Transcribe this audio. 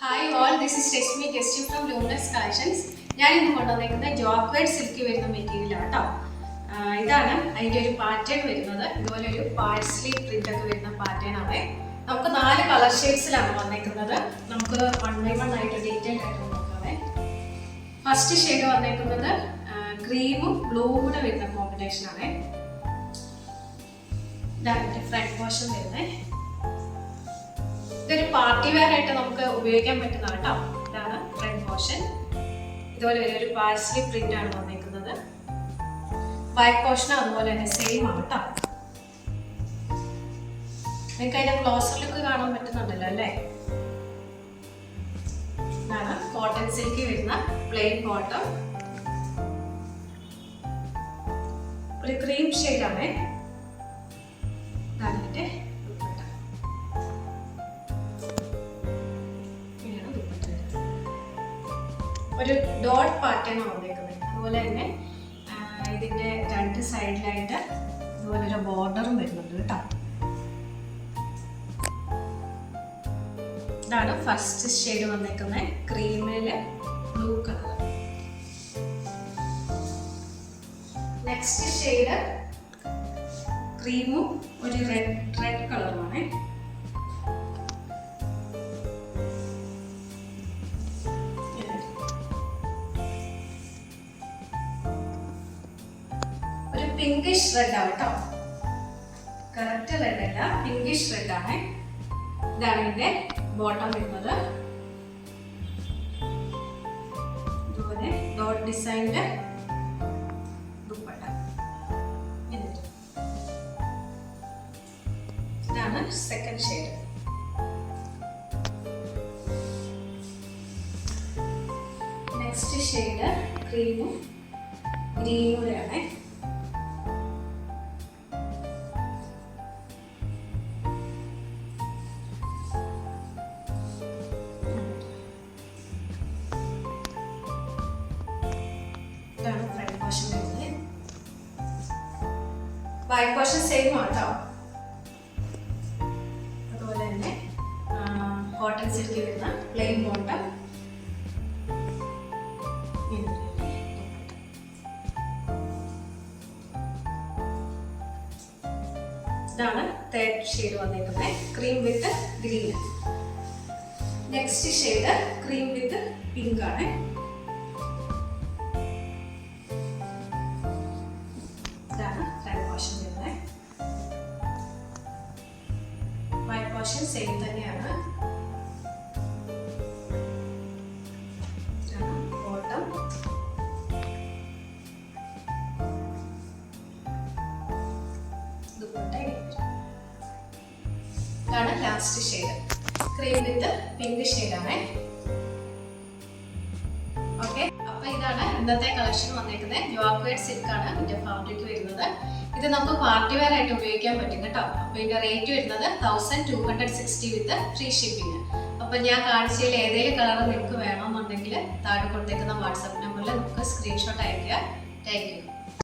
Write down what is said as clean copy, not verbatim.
Hi all, this is Rashmi Guesting from Luminous Collections. ഞാൻ ഇന്ന് കൊണ്ടുവന്നിരിക്കുന്നത് ജോക്വേഡ് സിൽക്ക് വരുന്ന മെറ്റീരിയൽ ആട്ടോ. ഇതാണ് അതിൻ്റെ ഒരു പാറ്റേൺ വരുന്നത്. ഇതുപോലെ ഒരു പാഴ്സ്ലി പ്രിന്റ് ഒക്കെ വരുന്ന പാറ്റേൺ ആണ്. നമുക്ക് 4 കളർ ഷെയ്ഡ്സിലാണ് വന്നിരിക്കുന്നത്. നമുക്ക് 1 by 1 ആയിട്ട് ഡീറ്റെയിൽ ആയിട്ട് നോക്കാവേ. ഫസ്റ്റ് ഷെയ്ഡ് വന്നിരിക്കുന്നത് ക്രീമും ബ്ലൂവും കൂടെ വരുന്ന കോമ്പിനേഷൻ ആണ്. ഇതാണ് ഫ്രണ്ട് പോർഷൻ വരുന്നത്. ഇതൊരു പാർട്ടി വെയർ ആയിട്ട് നമുക്ക് ഉപയോഗിക്കാൻ പറ്റുന്നതാണ് കേട്ടോ. ഇതാണ് ഫ്രണ്ട് പോർഷൻ. ഇതുപോലെ ഒരു പാഴ്സ്ലി പ്രിന്റ് ആണ് വന്നിരിക്കുന്നത്. ബാക്ക് പോർഷൻ അതുപോലെ തന്നെ സെയിം ആണ് കേട്ടോ. നിങ്ങൾക്ക് അതിന്റെ ക്ലോസർ ലുക്ക് കാണാൻ പറ്റുന്നുണ്ടല്ലോ അല്ലേ. ഇതാണ് കോട്ടൺ സിൽക്ക് വരുന്ന പ്ലെയിൻ ബോട്ടം. ഒരു ക്രീം ഷെയ്ഡാണ്. ഇതാണ് ഇതിന്റെ ഒരു ഡോട്ട് പാറ്റേൺ വന്നേക്കുന്നത്. അതുപോലെ തന്നെ ഇതിന്റെ 2 സൈഡിലായിട്ട് ഇതുപോലെ ഒരു ബോർഡറും വരുന്നുണ്ട് കേട്ടോ. ഇതാണ് ഫസ്റ്റ് ഷെയ്ഡ് വന്നേക്കുന്നത്, ക്രീമില് ബ്ലൂ കളർ. നെക്സ്റ്റ് ഷെയ്ഡ് ക്രീമും ഒരു റെഡ് കളറുമാണ്. പിങ്കിഷ് റെഡ് ആണ് കേട്ടോ. കറക്റ്റ് റെഡ് അല്ല, പിങ്കിഷ് റെഡ് ആണ്. ഇതാണ് ഇതിന്റെ ബോട്ടം വരുന്നത്. ഇതുപോലെ ഡോട്ട് ഡിസൈനിന്റെ ദുപ്പട്ട. ഇതാണ് സെക്കൻഡ് ഷെയ്ഡ്. നെക്സ്റ്റ് ഷെയ്ഡ് ക്രീമും ഗ്രീനും കൂടെയാണ്. ബാക്ക് പോർഷൻ സെയിം ആട്ടോ. അതുപോലെ തന്നെ കോട്ടൺ സിൽക്ക് വരുന്ന പ്ലെയിൻ ബോട്ടം. ഇതാണ് തേർഡ് ഷെയ്ഡ് വന്നിരിക്കുന്നത്, ക്രീം വിത്ത് ഗ്രീൻ. നെക്സ്റ്റ് ഷെയ്ഡ് ക്രീം വിത്ത് പിങ്ക് ആണ്. സെയിം തന്നെയാണ്. ബോട്ടം ദുപ്പട്ട. ഇതാണ് ലാസ്റ്റ് ഷെയ്ഡ്, ക്രീം വിത്ത് പിങ്ക് ഷെയ്ഡാണ്. ഓക്കെ, അപ്പൊ ഇതാണ് ഇന്നത്തെ കളക്ഷൻ വന്നേക്കുന്നത്. ജോക്വേഡ് സിൽക്ക് ആണ് ഇതിന്റെ ഫാബ്രിക് വരുന്നത്. ഇത് നമുക്ക് പാർട്ടി വെയർ ആയിട്ട് ഉപയോഗിക്കാൻ പറ്റും കേട്ടോ. അപ്പൊ ഇതിന്റെ റേറ്റ് വരുന്നത് 1260 വിത്ത് ഫ്രീ ഷിപ്പിംഗ്. അപ്പൊ ഞാൻ കാണിച്ചതിൽ ഏതെങ്കിലും കളർ നിങ്ങൾക്ക് വേണമെന്നുണ്ടെങ്കിൽ താഴെ കൊടുത്തേക്കുന്ന വാട്സാപ്പ് നമ്പറിൽ നമുക്ക് സ്ക്രീൻഷോട്ട് അയക്കുക. Thank you.